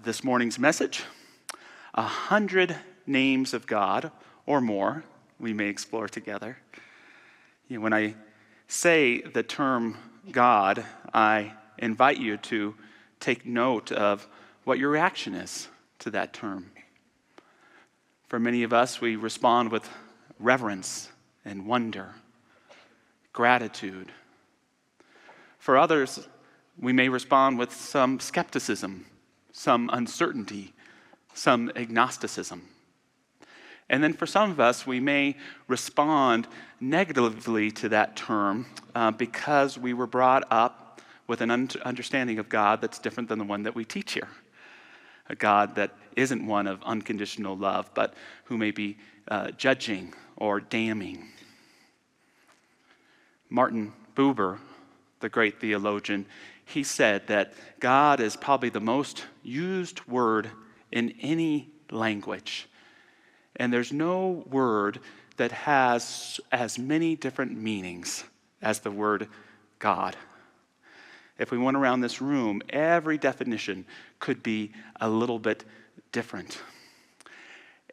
This morning's message, 100 names of God or more we may explore together. When I say the term God, I invite you to take note of what your reaction is to that term. For many of us, we respond with reverence and wonder, gratitude. For others, we may respond with some skepticism, some uncertainty, some agnosticism. And then for some of us, we may respond negatively to that term because we were brought up with an understanding of God that's different than the one that we teach here. A God that isn't one of unconditional love, but who may be judging or damning. Martin Buber, the great theologian, he said that God is probably the most used word in any language. And there's no word that has as many different meanings as the word God. If we went around this room, every definition could be a little bit different.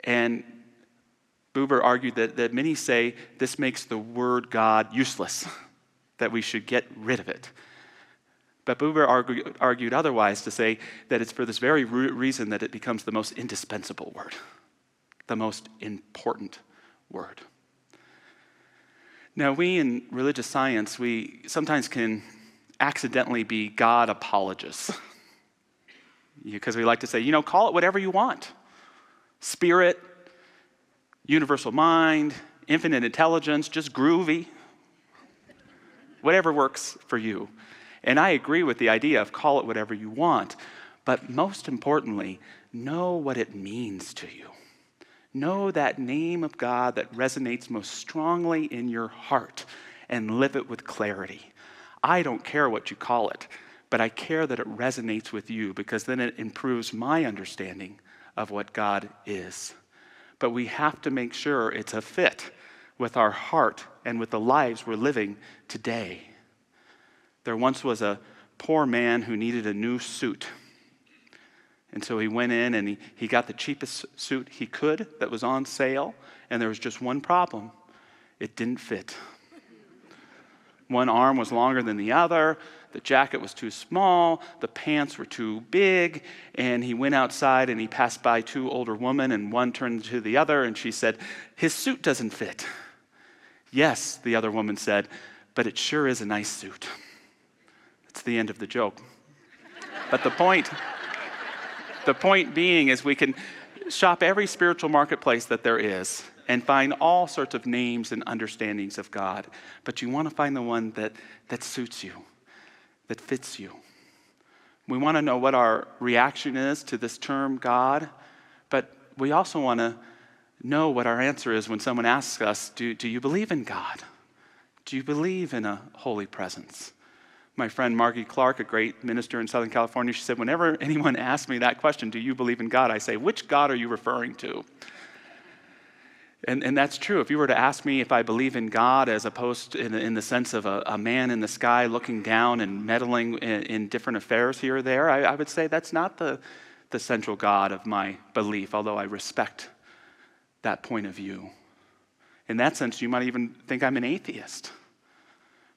And Buber argued that many say this makes the word God useless, that we should get rid of it. But Buber argued otherwise, to say that it's for this very reason that it becomes the most indispensable word, the most important word. Now, we in religious science, we sometimes can accidentally be God apologists. Because we like to say, call it whatever you want. Spirit, universal mind, infinite intelligence, just groovy. Whatever works for you. And I agree with the idea of call it whatever you want. But most importantly, know what it means to you. Know that name of God that resonates most strongly in your heart and live it with clarity. I don't care what you call it, but I care that it resonates with you, because then it improves my understanding of what God is. But we have to make sure it's a fit with our heart and with the lives we're living today. There once was a poor man who needed a new suit. And so he went in and he got the cheapest suit he could that was on sale. And there was just one problem. It didn't fit. One arm was longer than the other. The jacket was too small. The pants were too big. And he went outside and he passed by two older women, and one turned to the other and she said, "His suit doesn't fit." "Yes," the other woman said, "but it sure is a nice suit." That's the end of the joke. But the point being is we can shop every spiritual marketplace that there is and find all sorts of names and understandings of God. But you want to find the one that suits you, that fits you. We want to know what our reaction is to this term God, but we also want to know what our answer is when someone asks us, do you believe in God? Do you believe in a holy presence? My friend Margie Clark, a great minister in Southern California, she said, whenever anyone asks me that question, do you believe in God? I say, which God are you referring to? And that's true. If you were to ask me if I believe in God as opposed to in the sense of a man in the sky looking down and meddling in different affairs here or there, I would say that's not the central God of my belief, although I respect that point of view. In that sense, you might even think I'm an atheist.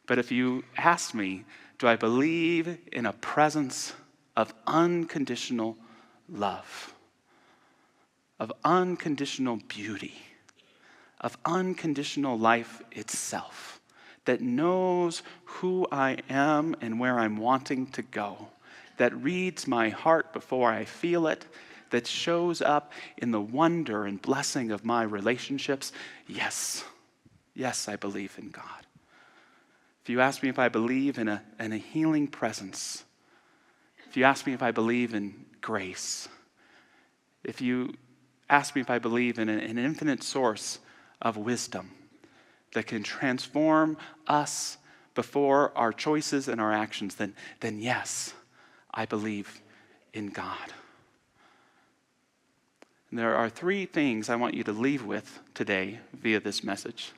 But if you ask me, do I believe in a presence of unconditional love, of unconditional beauty, of unconditional life itself, that knows who I am and where I'm wanting to go, that reads my heart before I feel it, that shows up in the wonder and blessing of my relationships? Yes, I believe in God. If you ask me if I believe in a healing presence, if you ask me if I believe in grace, if you ask me if I believe in an infinite source of wisdom that can transform us before our choices and our actions, then yes, I believe in God. And there are three things I want you to leave with today via this message.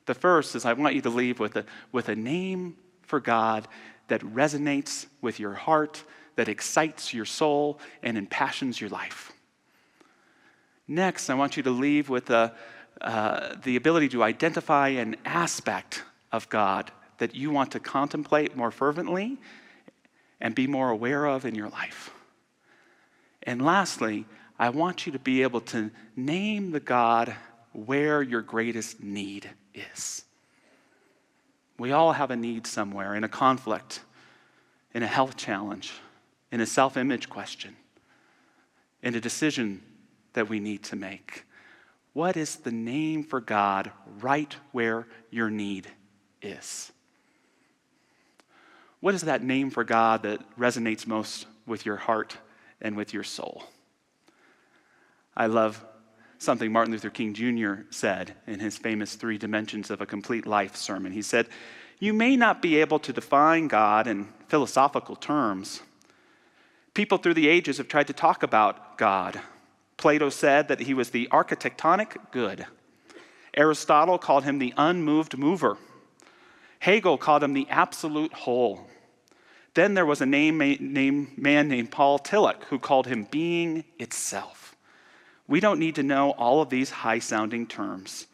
The first is I want you to leave with a name for God that resonates with your heart, that excites your soul and impassions your life. Next, I want you to leave with the ability to identify an aspect of God that you want to contemplate more fervently and be more aware of in your life. And lastly, I want you to be able to name the God where your greatest need is. We all have a need somewhere, in a conflict, in a health challenge, in a self-image question, in a decision that we need to make. What is the name for God right where your need is? What is that name for God that resonates most with your heart and with your soul? I love something Martin Luther King Jr. said in his famous 3 Dimensions of a Complete Life sermon. He said, "You may not be able to define God in philosophical terms. People through the ages have tried to talk about God. Plato said that he was the architectonic good. Aristotle called him the unmoved mover. Hegel called him the absolute whole. Then there was a man named Paul Tillich who called him being itself. We don't need to know all of these high-sounding terms.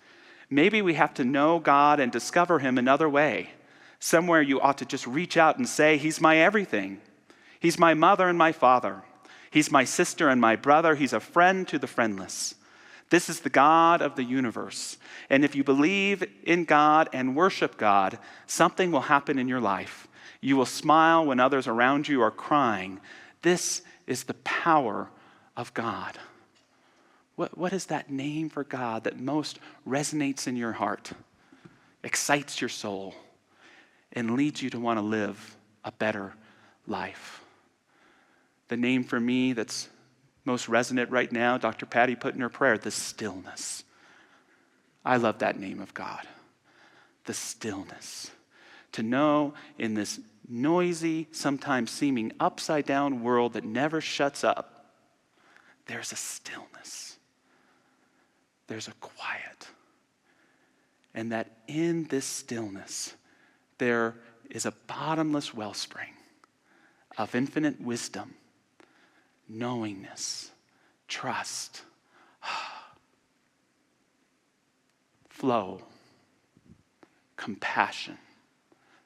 Maybe we have to know God and discover him another way. Somewhere you ought to just reach out and say, he's my everything. He's my mother and my father. He's my sister and my brother. He's a friend to the friendless. This is the God of the universe. And if you believe in God and worship God, something will happen in your life. You will smile when others around you are crying. This is the power of God." What is that name for God that most resonates in your heart, excites your soul, and leads you to want to live a better life? The name for me that's most resonant right now, Dr. Patty put in her prayer, the stillness. I love that name of God, the stillness. To know in this noisy, sometimes seeming upside down world that never shuts up, there's a stillness. There's a quiet. And that in this stillness, there is a bottomless wellspring of infinite wisdom, knowingness, trust, flow, compassion,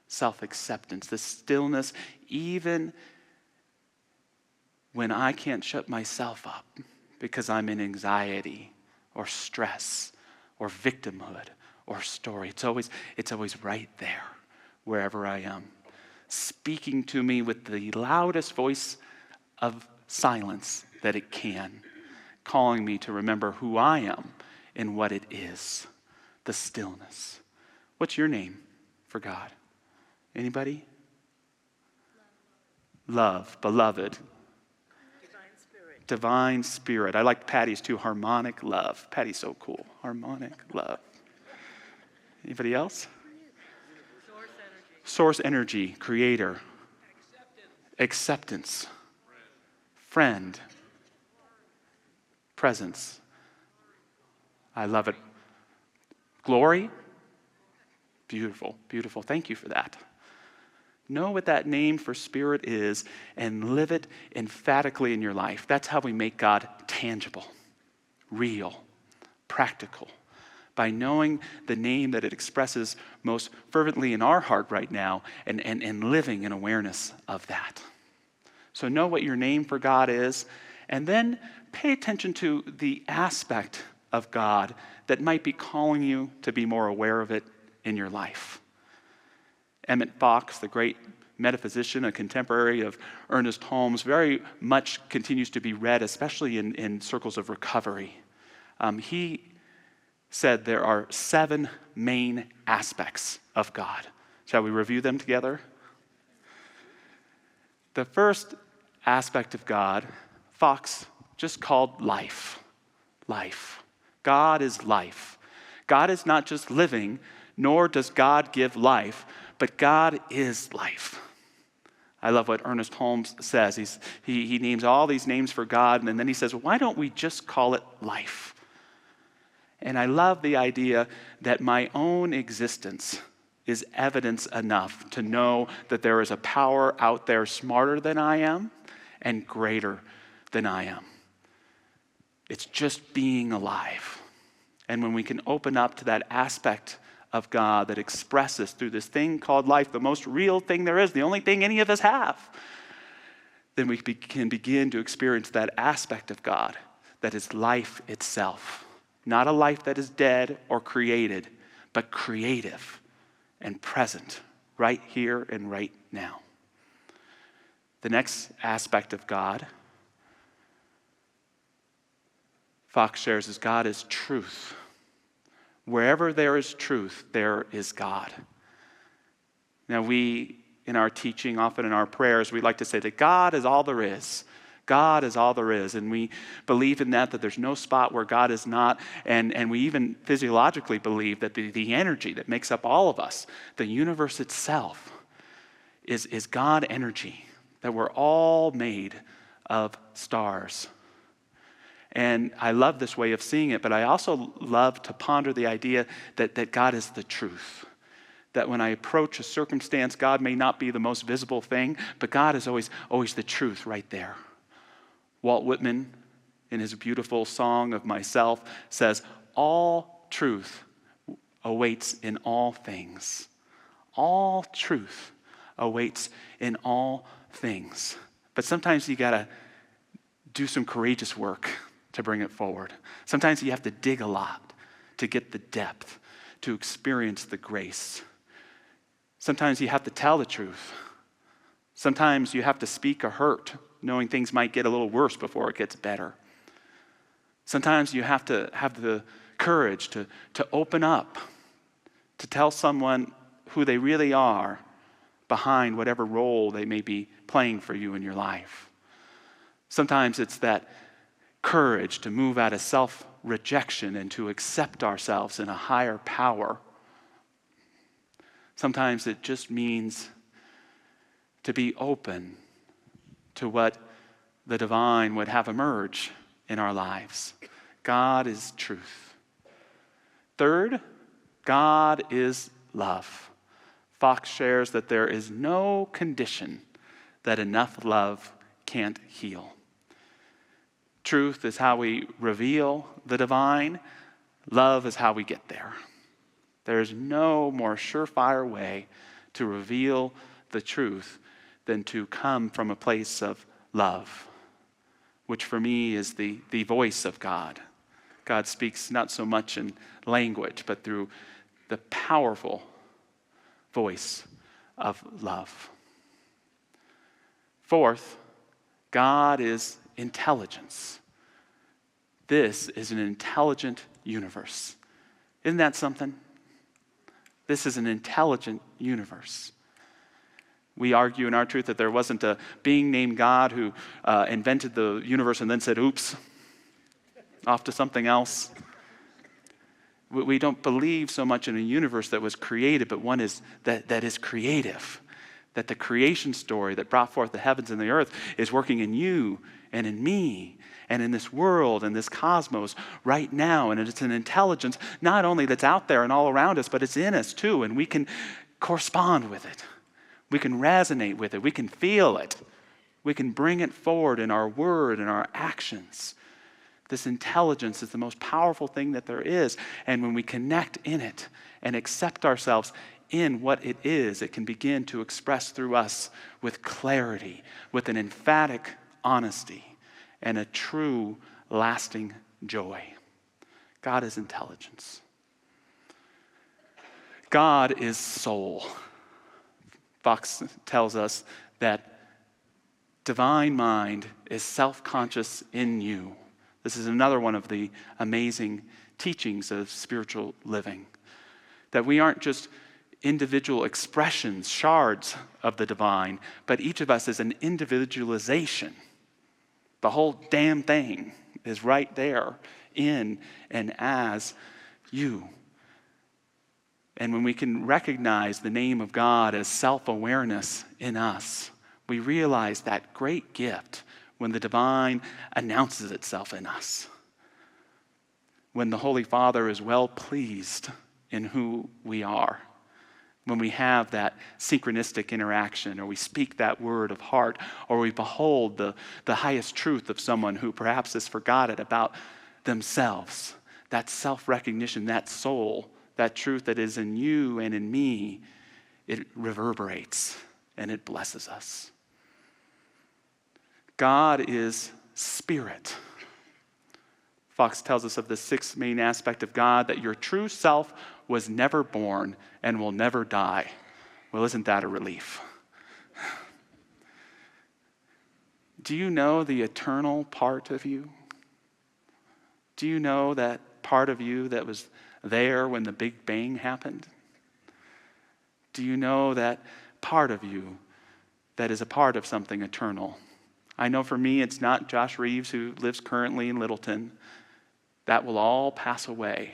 self-acceptance, the stillness, even when I can't shut myself up because I'm in anxiety or stress or victimhood or story. It's always right there, wherever I am, speaking to me with the loudest voice of silence that it can, calling me to remember who I am and what it is, the stillness. What's your name for God? Anybody? Love, beloved. Divine Spirit. I like Patty's too, harmonic love. Patty's so cool. Harmonic love. Anybody else? Source energy, creator. Acceptance. Friend. Presence. I love it. Glory. Beautiful, beautiful. Thank you for that. Know what that name for Spirit is and live it emphatically in your life. That's how we make God tangible, real, practical. By knowing the name that it expresses most fervently in our heart right now and living in awareness of that. So know what your name for God is, and then pay attention to the aspect of God that might be calling you to be more aware of it in your life. Emmett Fox, the great metaphysician, a contemporary of Ernest Holmes, very much continues to be read, especially in circles of recovery. He said there are 7 main aspects of God. Shall we review them together? The first aspect of God, Fox just called life. Life. God is life. God is not just living, nor does God give life, but God is life. I love what Ernest Holmes says. He names all these names for God, and then he says, why don't we just call it life? And I love the idea that my own existence is evidence enough to know that there is a power out there smarter than I am, and greater than I am. It's just being alive. And when we can open up to that aspect of God that expresses through this thing called life, the most real thing there is, the only thing any of us have, then we can begin to experience that aspect of God that is life itself. Not a life that is dead or created, but creative and present right here and right now. The next aspect of God, Fox shares, is God is truth. Wherever there is truth, there is God. Now we, in our teaching, often in our prayers, we like to say that God is all there is. God is all there is. And we believe in that there's no spot where God is not. And we even physiologically believe that the energy that makes up all of us, the universe itself, is God energy, that we're all made of stars. And I love this way of seeing it, but I also love to ponder the idea that God is the truth. That when I approach a circumstance, God may not be the most visible thing, but God is always the truth right there. Walt Whitman, in his beautiful song of Myself, says, all truth awaits in all things. All truth awaits in all things. But sometimes you got to do some courageous work to bring it forward. Sometimes you have to dig a lot to get the depth, to experience the grace. Sometimes you have to tell the truth. Sometimes you have to speak a hurt, knowing things might get a little worse before it gets better. Sometimes you have to have the courage to open up, to tell someone who they really are behind whatever role they may be playing for you in your life. Sometimes it's that courage to move out of self-rejection and to accept ourselves in a higher power. Sometimes it just means to be open to what the divine would have emerge in our lives. God is truth. Third, God is love. Fox shares that there is no condition that enough love can't heal. Truth is how we reveal the divine. Love is how we get there. There is no more surefire way to reveal the truth than to come from a place of love, which for me is the voice of God. God speaks not so much in language, but through the powerful voice of love. Fourth, God is intelligence. This is an intelligent universe. Isn't that something? This is an intelligent universe. We argue in our truth that there wasn't a being named God who invented the universe and then said, oops, off to something else. We don't believe so much in a universe that was created, but one that is creative. That the creation story that brought forth the heavens and the earth is working in you and in me and in this world and this cosmos right now. And it's an intelligence not only that's out there and all around us, but it's in us too. And we can correspond with it. We can resonate with it. We can feel it. We can bring it forward in our word and our actions. This intelligence is the most powerful thing that there is. And when we connect in it and accept ourselves in what it is, it can begin to express through us with clarity, with an emphatic honesty, and a true, lasting joy. God is intelligence. God is soul. Fox tells us that divine mind is self-conscious in you. This is another one of the amazing teachings of spiritual living. That we aren't just individual expressions, shards of the divine, but each of us is an individualization. The whole damn thing is right there in and as you. And when we can recognize the name of God as self-awareness in us, we realize that great gift when the divine announces itself in us. When the Holy Father is well pleased in who we are. when we have that synchronistic interaction, or we speak that word of heart, or we behold the highest truth of someone who perhaps has forgotten about themselves, that self-recognition, that soul, that truth that is in you and in me, it reverberates and it blesses us. God is spirit. Fox tells us of the sixth main aspect of God, that your true self was never born and will never die. Well, isn't that a relief? Do you know the eternal part of you? Do you know that part of you that was there when the Big Bang happened? Do you know that part of you that is a part of something eternal? I know for me, it's not Josh Reeves, who lives currently in Littleton. That will all pass away.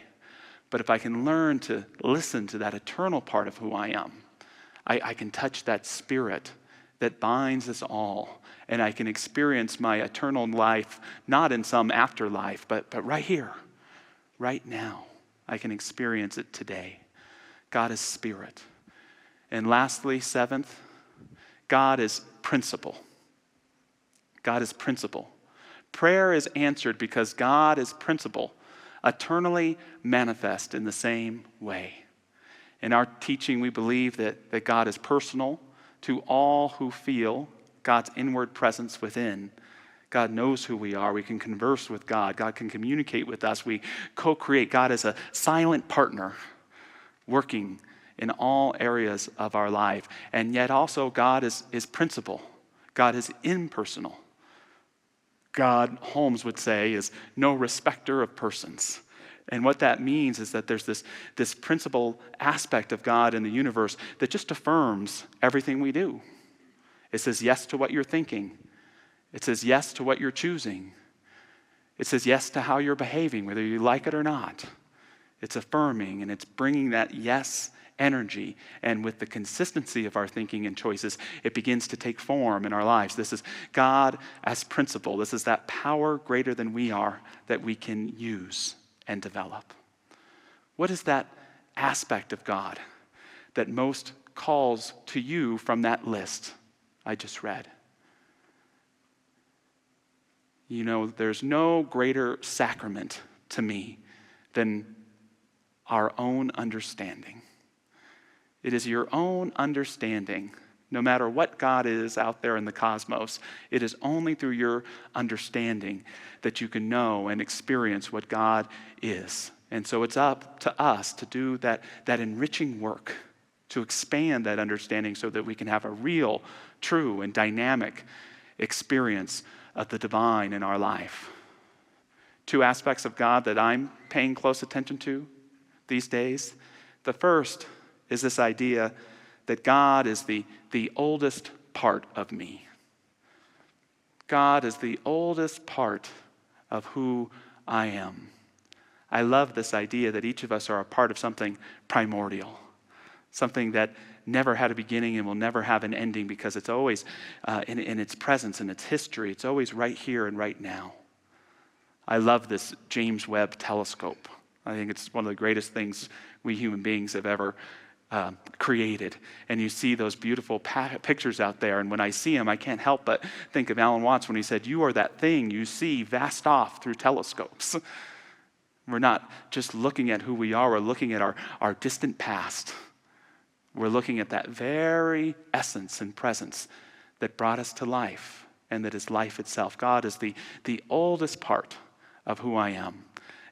But if I can learn to listen to that eternal part of who I am, I can touch that spirit that binds us all. And I can experience my eternal life, not in some afterlife, but right here, right now. I can experience it today. God is spirit. And lastly, seventh, God is principle. God is principle. Prayer is answered because God is principle, eternally manifest in the same way. In our teaching, we believe that God is personal to all who feel God's inward presence within. God knows who we are. We can converse with God. God can communicate with us. We co-create. God is a silent partner working in all areas of our life. And yet also God is principle. God is impersonal. God, Holmes would say, is no respecter of persons. And what that means is that there's this principle aspect of God in the universe that just affirms everything we do. It says yes to what you're thinking. It says yes to what you're choosing. It says yes to how you're behaving, whether you like it or not. It's affirming, and it's bringing that yes energy. And with the consistency of our thinking and choices, it begins to take form in our lives. This is God as principle. This is that power greater than we are that we can use and develop. What is that aspect of God that most calls to you from that list I just read? You know, there's no greater sacrament to me than our own understanding. It is your own understanding. No matter what God is out there in the cosmos, it is only through your understanding that you can know and experience what God is. And so it's up to us to do that enriching work, to expand that understanding so that we can have a real, true, and dynamic experience of the divine in our life. Two aspects of God that I'm paying close attention to these days. The first is this idea that God is the oldest part of me. God is the oldest part of who I am. I love this idea that each of us are a part of something primordial, something that never had a beginning and will never have an ending, because it's always in its presence and its history. It's always right here and right now. I love this James Webb telescope. I think it's one of the greatest things we human beings have ever created. And you see those beautiful pictures out there, and when I see them, I can't help but think of Alan Watts when he said, "You are that thing you see vast off through telescopes." We're not just looking at who we are, we're looking at our distant past. We're looking at that very essence and presence that brought us to life and that is life itself. God is the oldest part of who I am,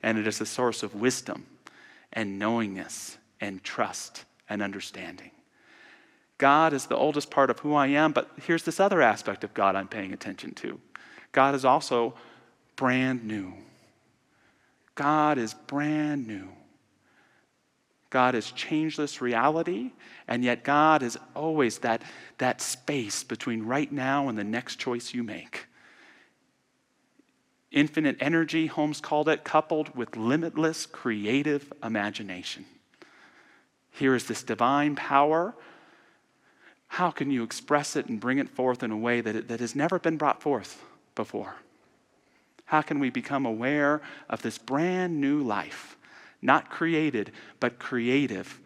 and it is a source of wisdom and knowingness and trust and understanding. God is the oldest part of who I am, but here's this other aspect of God I'm paying attention to. God is also brand new. God is brand new. God is changeless reality, and yet God is always that space between right now and the next choice you make. Infinite energy, Holmes called it, coupled with limitless creative imagination. Here is this divine power. How can you express it and bring it forth in a way that has never been brought forth before? How can we become aware of this brand new life, not created, but creative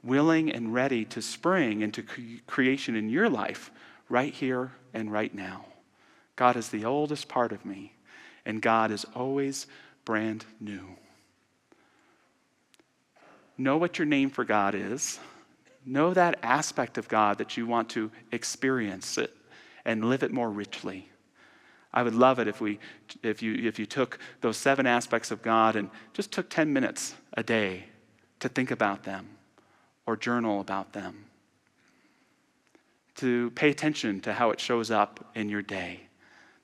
willing and ready to spring into creation in your life right here and right now. God is the oldest part of me, and God is always brand new. Know what your name for God is. Know that aspect of God that you want to experience it and live it more richly. I would love it if you took those 7 aspects of God and just took 10 minutes a day to think about them or journal about them, to pay attention to how it shows up in your day.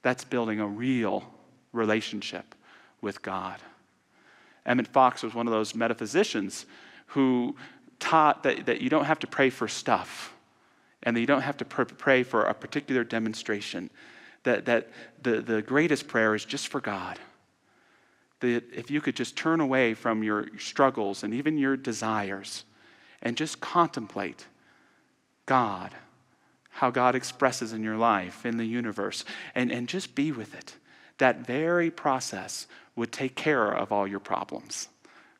That's building a real relationship with God. Emmett Fox was one of those metaphysicians who taught that you don't have to pray for stuff and that you don't have to pray for a particular demonstration, that the greatest prayer is just for God. That if you could just turn away from your struggles and even your desires and just contemplate God, how God expresses in your life, in the universe, and just be with it, that very process would take care of all your problems,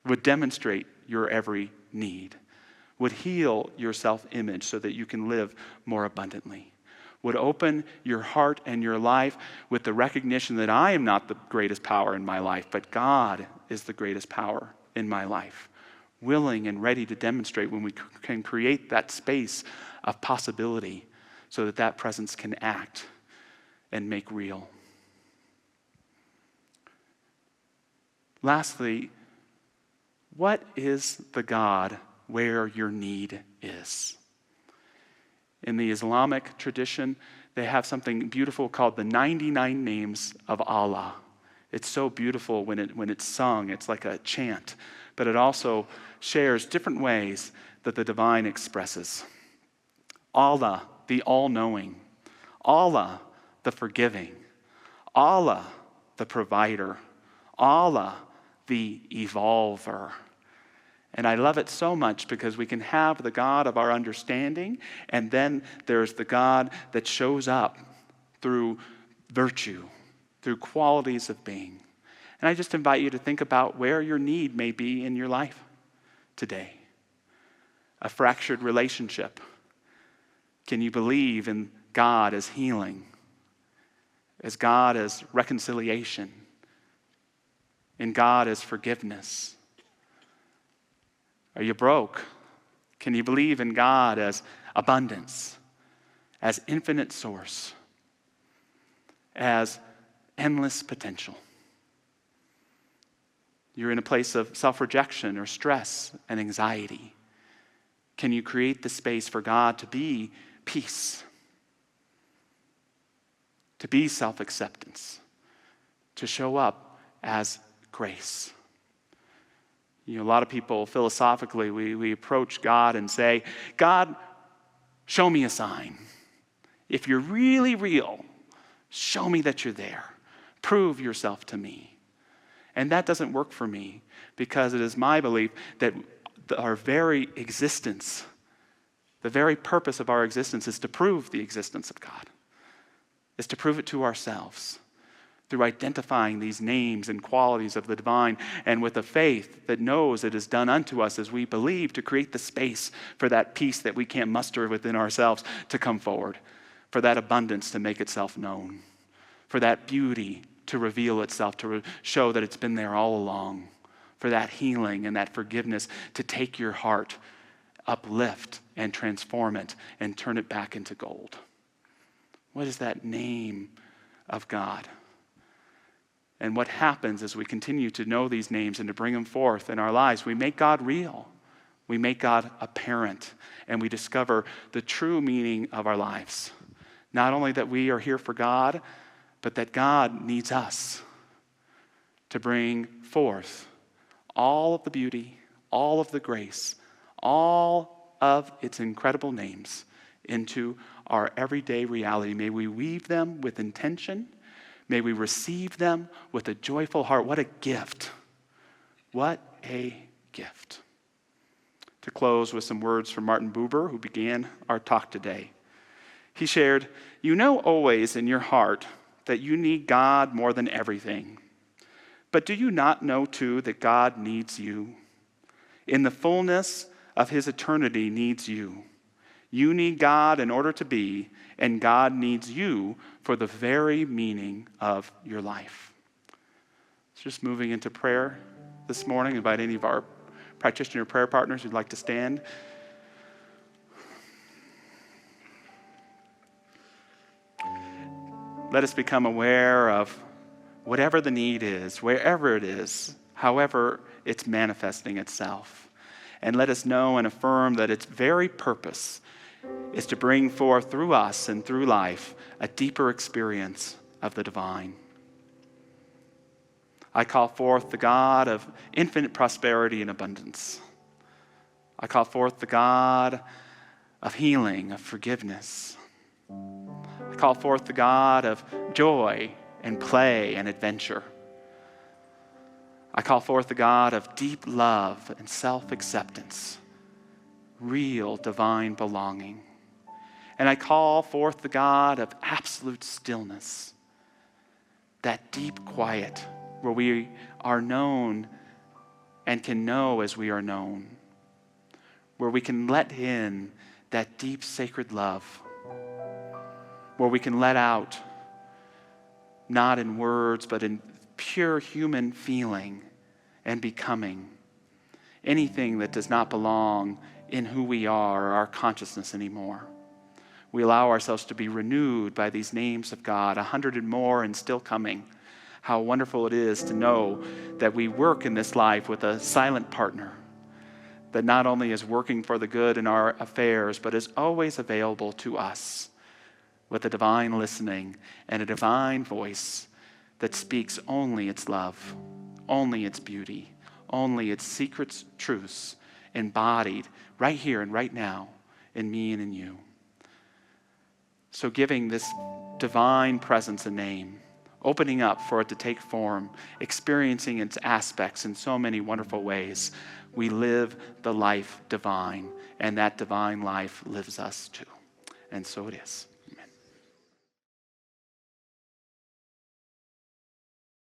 would demonstrate your every need, would heal your self-image so that you can live more abundantly, would open your heart and your life with the recognition that I am not the greatest power in my life, but God is the greatest power in my life, willing and ready to demonstrate when we can create that space of possibility so that that presence can act and make real. Lastly, what is the God where your need is? In the Islamic tradition, they have something beautiful called the 99 names of Allah. It's so beautiful when it's sung. It's like a chant, but it also shares different ways that the divine expresses. Allah, the all-knowing. Allah, the forgiving. Allah, the provider. Allah, the evolver. And I love it so much because we can have the God of our understanding, and then there's the God that shows up through virtue, through qualities of being. And I just invite you to think about where your need may be in your life today. A fractured relationship. Can you believe in God as healing? As God as reconciliation? In God as forgiveness? Are you broke? Can you believe in God as abundance, as infinite source, as endless potential? You're in a place of self-rejection or stress and anxiety. Can you create the space for God to be peace, to be self-acceptance, to show up as grace? You know, a lot of people, philosophically, we approach God and say, God, show me a sign. If you're really real, show me that you're there. Prove yourself to me. And that doesn't work for me because it is my belief that our very existence, the very purpose of our existence is to prove the existence of God, is to prove it to ourselves, through identifying these names and qualities of the divine, and with a faith that knows it is done unto us as we believe, to create the space for that peace that we can't muster within ourselves to come forward, for that abundance to make itself known, for that beauty to reveal itself, to show that it's been there all along, for that healing and that forgiveness to take your heart, uplift and transform it and turn it back into gold. What is that name of God? And what happens as we continue to know these names and to bring them forth in our lives? We make God real. We make God apparent. And we discover the true meaning of our lives. Not only that we are here for God, but that God needs us to bring forth all of the beauty, all of the grace, all of its incredible names into our everyday reality. May we weave them with intention. May we receive them with a joyful heart. What a gift. What a gift. To close with some words from Martin Buber, who began our talk today. He shared, "You know always in your heart that you need God more than everything. But do you not know too that God needs you? In the fullness of his eternity needs you. You need God in order to be, and God needs you for the very meaning of your life. So just moving into prayer this morning, invite any of our practitioner prayer partners who'd like to stand. Let us become aware of whatever the need is, wherever it is, however it's manifesting itself. And let us know and affirm that its very purpose is to bring forth through us and through life a deeper experience of the divine. I call forth the God of infinite prosperity and abundance. I call forth the God of healing, of forgiveness. I call forth the God of joy and play and adventure. I call forth the God of deep love and self-acceptance, real divine belonging. And I call forth the God of absolute stillness, that deep quiet where we are known and can know as we are known, where we can let in that deep sacred love, where we can let out, not in words, but in pure human feeling and becoming, anything that does not belong in who we are or our consciousness anymore. We allow ourselves to be renewed by these names of God, 100 and more and still coming. How wonderful it is to know that we work in this life with a silent partner that not only is working for the good in our affairs, but is always available to us with a divine listening and a divine voice that speaks only its love, only its beauty, only its secret truths embodied right here and right now in me and in you. So giving this divine presence a name, opening up for it to take form, experiencing its aspects in so many wonderful ways, we live the life divine, and that divine life lives us too. And so it is.